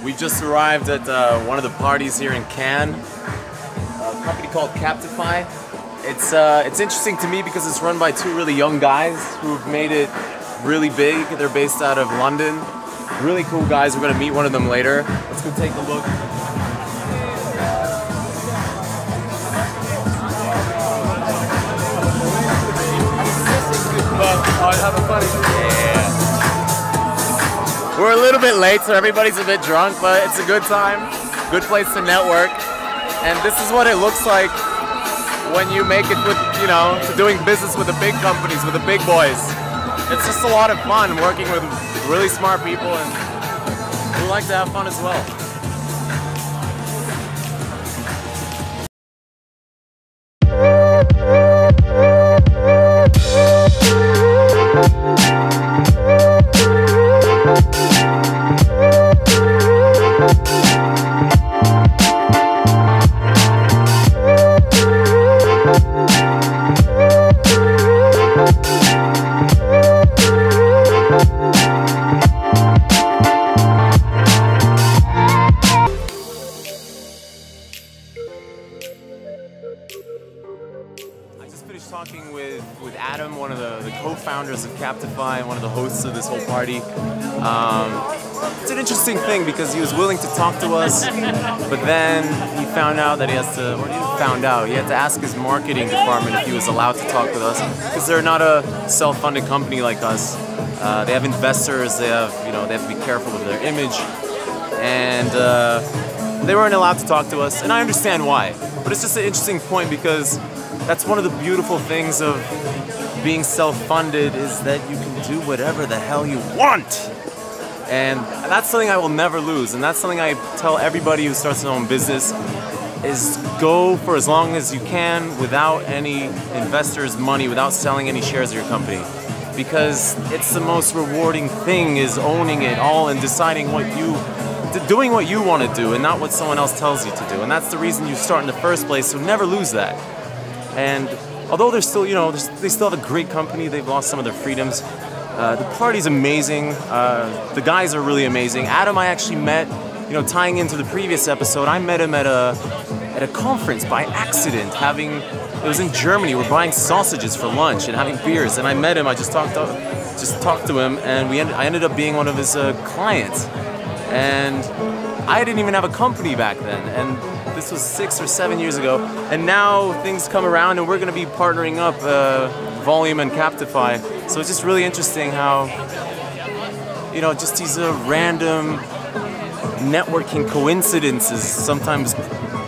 We just arrived at one of the parties here in Cannes, a company called Captify. It's interesting to me because it's run by two really young guys who've made it really big. They're based out of London. Really cool guys. We're going to meet one of them later. Let's go take a look. Have a funny. Yeah. We're a little bit late, so everybody's a bit drunk, but it's a good time. Good place to network. And this is what it looks like when you make it with, you know, to doing business with the big companies, with the big boys. It's just a lot of fun working with really smart people, and we like to have fun as well. Talking with Adam, one of the co-founders of Captify and one of the hosts of this whole party. It's an interesting thing because he was willing to talk to us, but then he found out that he has to, or he found out, he had to ask his marketing department if he was allowed to talk with us, because they're not a self-funded company like us. They have investors, they have, you know, they have to be careful with their image, and they weren't allowed to talk to us, and I understand why. But it's just an interesting point because that's one of the beautiful things of being self-funded, is that you can do whatever the hell you want. And that's something I will never lose, and that's something I tell everybody who starts their own business, is go for as long as you can without any investors' money, without selling any shares of your company. Because it's the most rewarding thing, is owning it all and deciding doing what you want to do and not what someone else tells you to do. And that's the reason you start in the first place, so never lose that. And although they're still, you know, they still have a great company, they've lost some of their freedoms. The party's amazing. The guys are really amazing. Adam, I actually met, you know, tying into the previous episode, I met him at a conference by accident. It was in Germany. We're buying sausages for lunch and having beers, and I met him. I just talked to him, and I ended up being one of his clients. And I didn't even have a company back then, and this was 6 or 7 years ago, and now things come around and we're going to be partnering up Volume and Captify. So it's just really interesting how, you know, just these random networking coincidences sometimes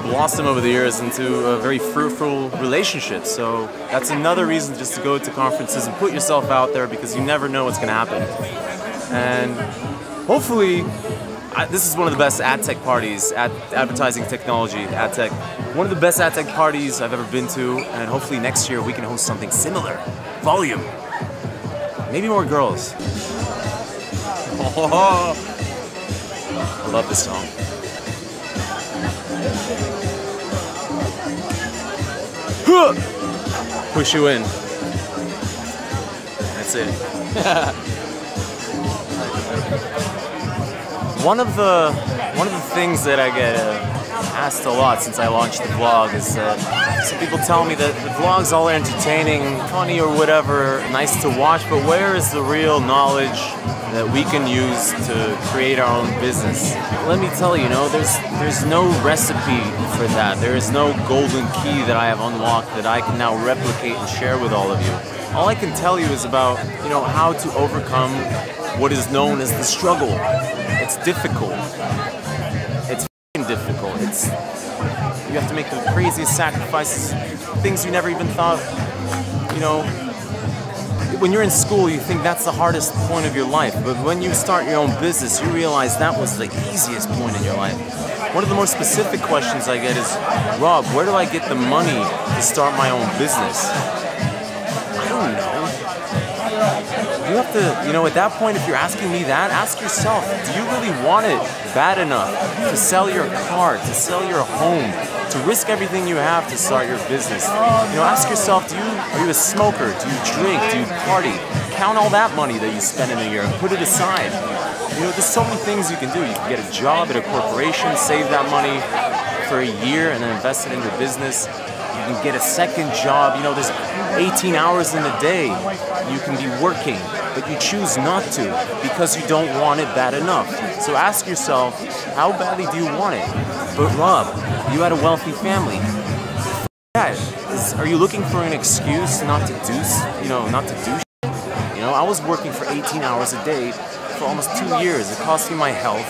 blossom over the years into a very fruitful relationship. So that's another reason just to go to conferences and put yourself out there, because you never know what's going to happen. And hopefully, this is one of the best ad tech parties, advertising technology, ad tech. One of the best ad tech parties I've ever been to, and hopefully next year we can host something similar. Volume. Maybe more girls. Oh, I love this song. Push you in. That's it. One of the things that I get asked a lot since I launched the vlog is that some people tell me that the vlog's all entertaining, funny or whatever, nice to watch, but where is the real knowledge that we can use to create our own business? Let me tell you, there's no recipe for that. There is no golden key that I have unlocked that I can now replicate and share with all of you. All I can tell you is about, how to overcome what is known as the struggle. It's difficult. It's difficult. You have to make the craziest sacrifices, things you never even thought, when you're in school, you think that's the hardest point of your life, but when you start your own business, you realize that was the easiest point in your life. One of the more specific questions I get is, Rob, where do I get the money to start my own business? I don't know. You have to, at that point, if you're asking me that, ask yourself, do you really want it bad enough to sell your car, to sell your home, to risk everything you have to start your business? Ask yourself, are you a smoker? Do you drink? Do you party? Count all that money that you spend in a year and put it aside. You know, there's so many things you can do. You can get a job at a corporation, save that money for a year, and then invest it in your business. You can get a second job. You know, there's 18 hours in the day you can be working, but you choose not to because you don't want it bad enough. So ask yourself, how badly do you want it? But Rob, you had a wealthy family. Yeah, are you looking for an excuse not to do, not to do shit? You know, I was working for 18 hours a day for almost 2 years. It cost me my health.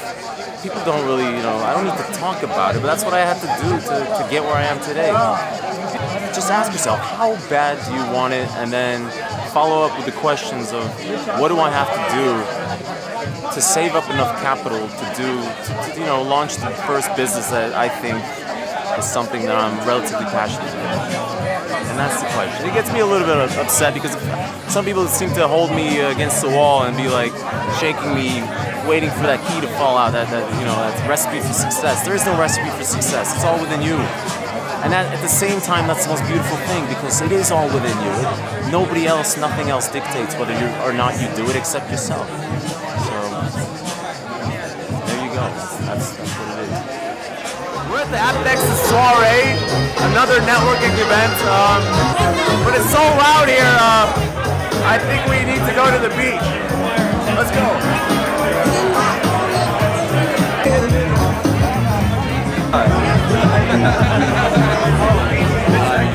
People don't really, I don't need to talk about it, but that's what I had to do to get where I am today. Just ask yourself, how bad do you want it? And then follow up with the questions of, what do I have to do to save up enough capital to launch the first business that I think is something that I'm relatively passionate about. And that's the question. It gets me a little bit upset because some people seem to hold me against the wall and be like shaking me, waiting for that key to fall out, that recipe for success. There is no recipe for success. It's all within you. And at the same time, that's the most beautiful thing because it is all within you. Nobody else, nothing else dictates whether you or not you do it except yourself. So there you go. That's what it is. We're at the AppNexus soiree, another networking event. But it's so loud here. I think we need to go to the beach. Let's go.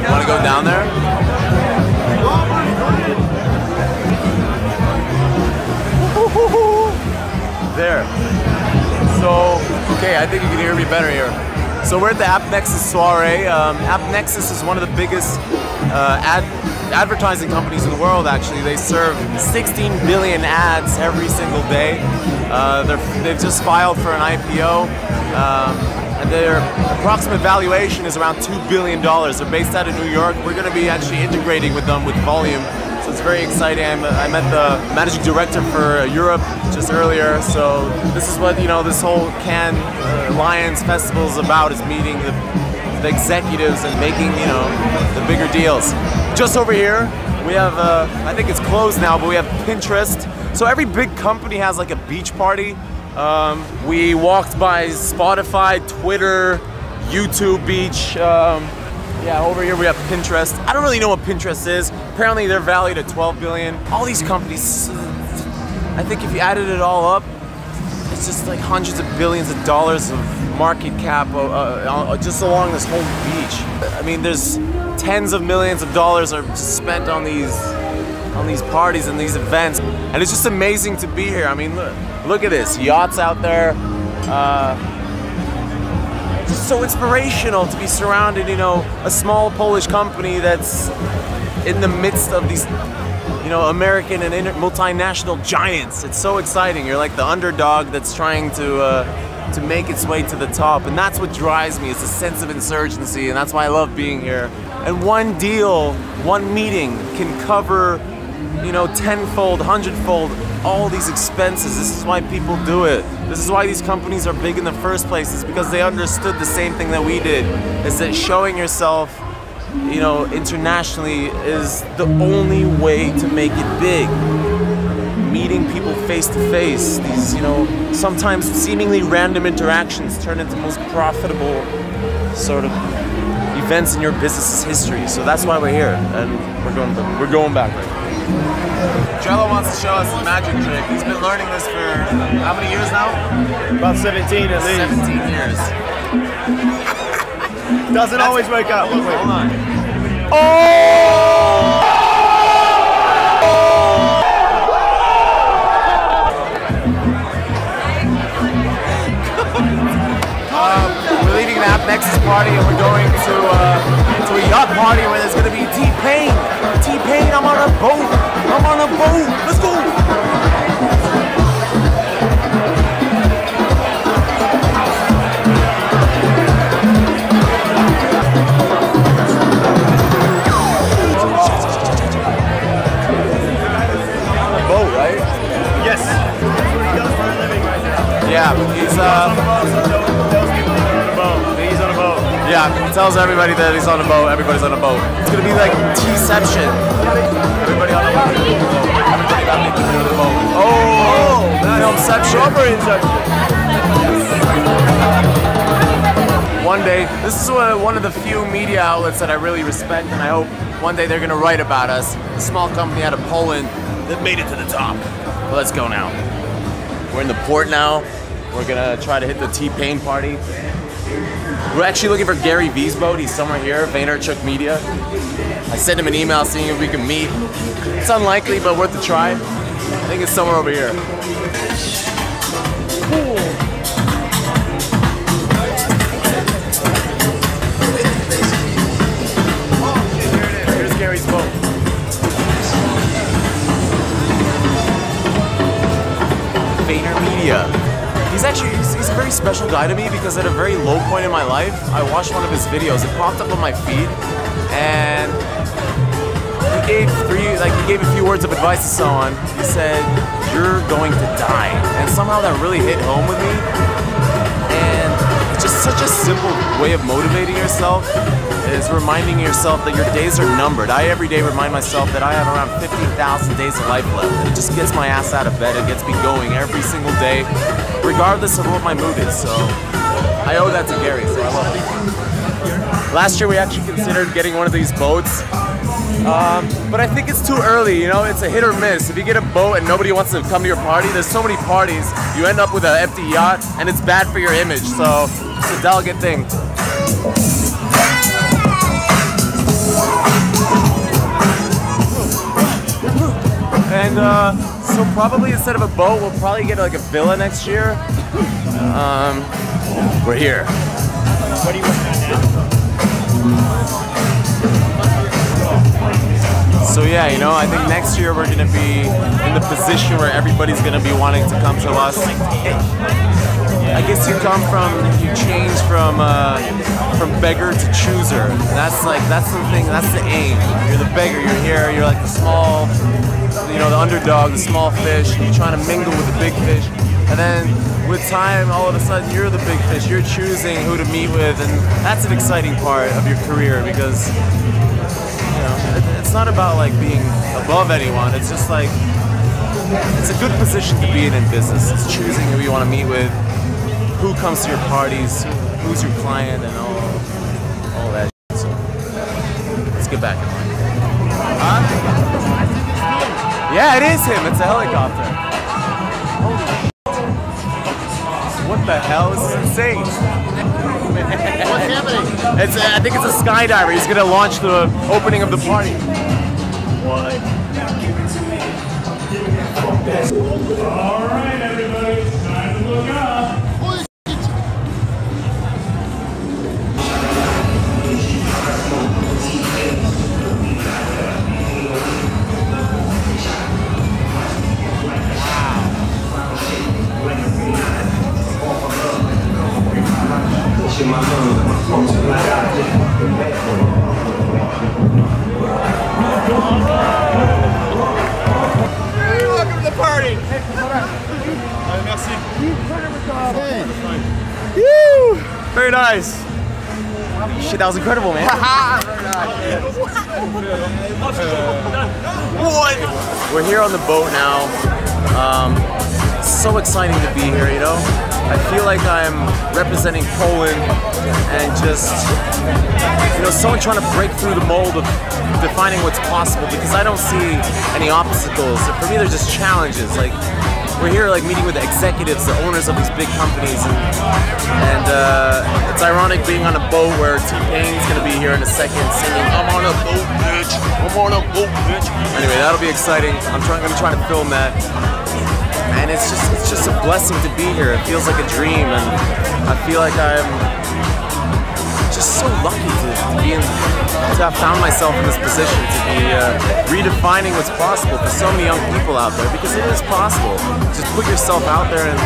Want to go down there? There. So, okay, I think you can hear me better here. So we're at the AppNexus soiree. AppNexus is one of the biggest advertising companies in the world, actually. They serve 16 billion ads every single day. They've just filed for an IPO. And their approximate valuation is around $2 billion. They're based out of New York. We're going to be actually integrating with them with volume. So it's very exciting. I met the managing director for Europe just earlier. So this is what, this whole Cannes Lions Festival is about, is meeting the executives and making, the bigger deals. Just over here, we have, I think it's closed now, but we have Pinterest. So every big company has like a beach party. We walked by Spotify, Twitter, YouTube Beach. Yeah, over here we have Pinterest. I don't really know what Pinterest is. Apparently they're valued at 12 billion. All these companies, I think if you added it all up, it's just like hundreds of billions of dollars of market cap just along this whole beach. I mean, there's tens of millions of dollars are spent on these parties and these events, and it's just amazing to be here. I mean, look at this, yachts out there. Just so inspirational to be surrounded, a small Polish company that's in the midst of these, American and multinational giants. It's so exciting. You're like the underdog that's trying to make its way to the top, and that's what drives me. It's a sense of insurgency, and that's why I love being here. And one deal, one meeting can cover, tenfold, hundredfold all these expenses. This is why people do it. This is why these companies are big in the first place. It's because they understood the same thing that we did, is that showing yourself, internationally is the only way to make it big. Meeting people face to face, these, sometimes seemingly random interactions turn into most profitable sort of events in your business's history. So that's why we're here, and we're going back right now. Jello wants to show us the magic trick. He's been learning this for how many years now? About 17 at least. 17 years. Doesn't always work out. Wait. Hold on. Oh! We're leaving an AppNexus party and we're going to a yacht party where there's going to be T-Pain. T-Pain, I'm on a boat. I'm on a boat. Let's go. Boat, right? Yes. That's what he does for a living right now. Yeah, he's He's on a boat. Yeah, he tells everybody that he's on a boat. Everybody's on a boat. It's gonna be like T-ception. Everybody on a boat. Everybody got me on the boat. Oh, nice. Inception. Proper Inception. One day, this is one of the few media outlets that I really respect, and I hope one day they're gonna write about us. A small company out of Poland that made it to the top. But let's go now. We're in the port now. We're gonna try to hit the T-Pain party. We're actually looking for Gary V's boat. He's somewhere here, Vaynerchuk Media. I sent him an email seeing if we can meet. It's unlikely, but worth a try. I think it's somewhere over here. Cool. Here's Gary's boat. Vayner Media. He's a very special guy to me because at a very low point in my life, I watched one of his videos. It popped up on my feed, and he gave a few words of advice to someone. He said, "You're going to die," and somehow that really hit home with me. And it's just such a simple way of motivating yourself. Is reminding yourself that your days are numbered. I every day remind myself that I have around 15,000 days of life left. And it just gets my ass out of bed and gets me going every single day, regardless of what my mood is. So I owe that to Gary, so I love it. Last year we actually considered getting one of these boats, but I think it's too early, you know, it's a hit or miss. If you get a boat and nobody wants to come to your party, there's so many parties, you end up with an empty yacht, and it's bad for your image, so it's a delicate thing. And so probably instead of a boat, we'll probably get like a villa next year. We're here. What do you want now? So yeah, you know, I think next year we're gonna be in the position where everybody's gonna be wanting to come to us. I guess you change from beggar to chooser. That's the aim. You're the beggar, you're here, you're like the small, you know, the underdog, the small fish, and you're trying to mingle with the big fish. And then with time, all of a sudden, you're the big fish. You're choosing who to meet with, and that's an exciting part of your career because, you know, it's not about like being above anyone. It's just like, it's a good position to be in business. It's choosing who you want to meet with, who comes to your parties, who's your client, and all that shit. So let's get back in line. Yeah, it is him. It's a helicopter. Holy shit. What the hell? This is insane. What's happening? I think it's a skydiver. He's gonna launch the opening of the party. What? All right, everybody, it's time to look up. Welcome to the party. Merci. Woo! Very nice. Shit, that was incredible, man. What? We're here on the boat now. So exciting to be here, you know? I feel like I'm representing Poland and just, you know, someone trying to break through the mold of defining what's possible, because I don't see any obstacles. For me, they're just challenges. Like, we're here like meeting with the executives, the owners of these big companies, and it's ironic being on a boat where T-Pain's gonna be here in a second singing, "I'm on a boat, bitch, I'm on a boat, bitch." Anyway, that'll be exciting. I'm gonna try to film that. And it's just a blessing to be here. It feels like a dream, and I feel like I'm just so lucky to have found myself in this position, to be redefining what's possible for so many young people out there, because it is possible. Just put yourself out there, and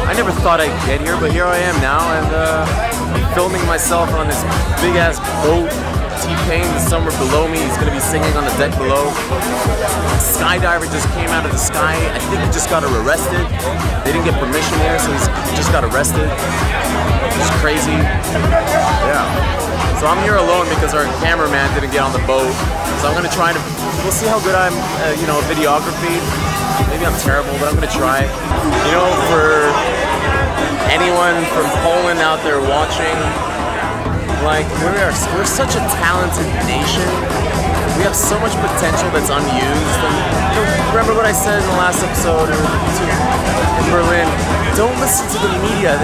I never thought I'd get here, but here I am now, and I'm filming myself on this big ass boat. T-Pain is somewhere below me. He's gonna be singing on the deck below. A skydiver just came out of the sky. I think he just got arrested. They didn't get permission here, so he just got arrested. It's crazy. Yeah. So I'm here alone because our cameraman didn't get on the boat. So I'm gonna try to, we'll see how good I'm, you know, videography. Maybe I'm terrible, but I'm gonna try. You know, for anyone from Poland out there watching, like, we're such a talented nation. We have so much potential that's unused. And you know, remember what I said in the last episode in Berlin? Don't listen to the media.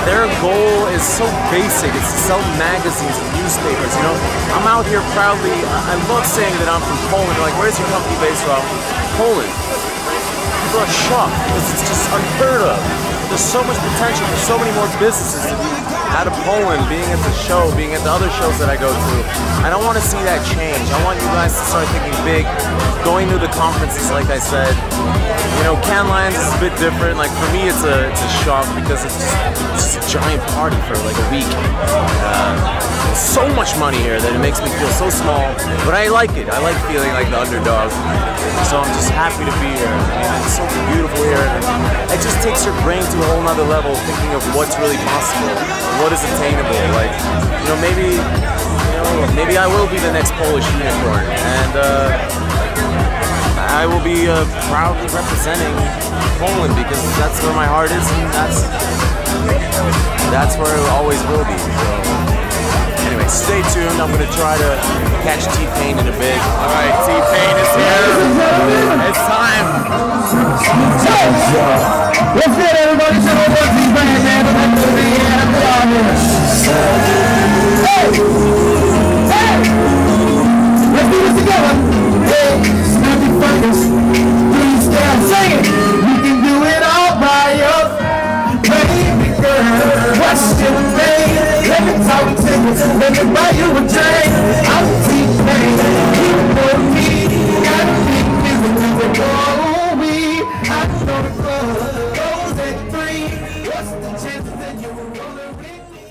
Their goal is so basic. It's to sell magazines and newspapers. You know, I'm out here proudly. I love saying that I'm from Poland. They're like, where's your company based from? Poland. People are shocked because it's just unheard of. There's so much potential. There's so many more businesses to be out of Poland, being at the show, being at the other shows that I go to. I don't want to see that change. I want you guys to start thinking big, going to the conferences, like I said. You know, Cannes Lions is a bit different. Like for me, it's a shock because it's just a giant party for like a week. So much money here that it makes me feel so small, but I like it. I like feeling like the underdog. So I'm just happy to be here. It's so beautiful here. And it just takes your brain to a whole nother level, thinking of what's really possible, what is attainable. Like, you know, maybe I will be the next Polish unicorn, and I will be proudly representing Poland because that's where my heart is, and that's where it always will be. So, anyway, stay tuned. I'm gonna try to catch T-Pain in a bit. All right, T-Pain is here. It's time. What's good, everybody? So what's these band, man? I'm gonna be here. Hey! Hey! Let's do this together. Hey, snap your fingers. Please stand singing. You can do it all by yourself. Baby girl, what's your name? Let me talk to you. Let me buy you a drink. I'm T-Pain. You know me. Got a big music to the ball. I know the club goes at 3. What's the chances that you're gonna win?